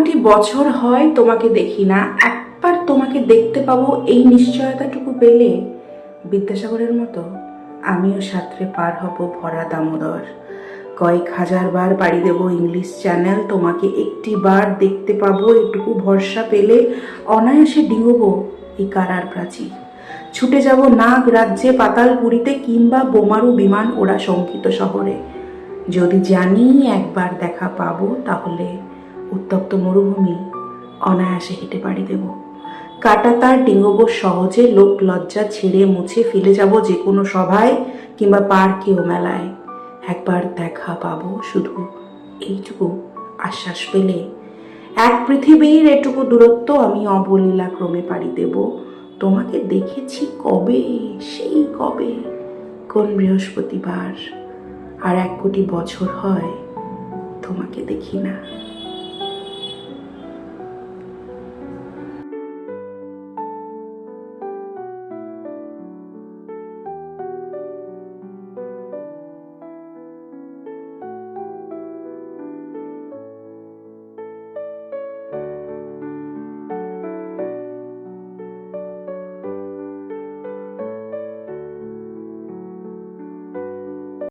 কোটি বছর হয় তোমাকে দেখি না, একবার তোমাকে দেখতে পাবো এই নিশ্চয়তাটুকু পেলে বিদ্যাসাগরের মতো আমিও সাঁতরে পার হব ভরা দামোদর। কয়েক হাজার বার পাড়ি দেব ইংলিশ চ্যানেল, তোমাকে একটি বার দেখতে পাবো এটুকু ভরসা পেলে অনায়াসে ডিঙোবো এই কারার প্রাচীর। ছুটে যাব নাগ রাজ্যে পাতালপুরীতে, কিংবা বোমারু বিমান ওরা শঙ্কিত শহরে। যদি জানি একবার দেখা পাবো, তাহলে উত্তপ্ত মরুভূমি অনায়াসে হেঁটে পাড়ি দেব। কাটা তার ডিঙোবো সহজে, লোক লজ্জা ছেড়ে মুছে ফেলে যাব যে কোনো সভায় কিংবা পার্কে ও মেলায়। একবার দেখা পাবো শুধু এইটুকু আশ্বাস পেলে, এক পৃথিবীর এটুকু দূরত্ব আমি অবলীলা ক্রমে পাড়ি দেব। তোমাকে দেখেছি কবে, সেই কবে, কোন বৃহস্পতিবার, আর 1 কোটি বছর হয় তোমাকে দেখি না।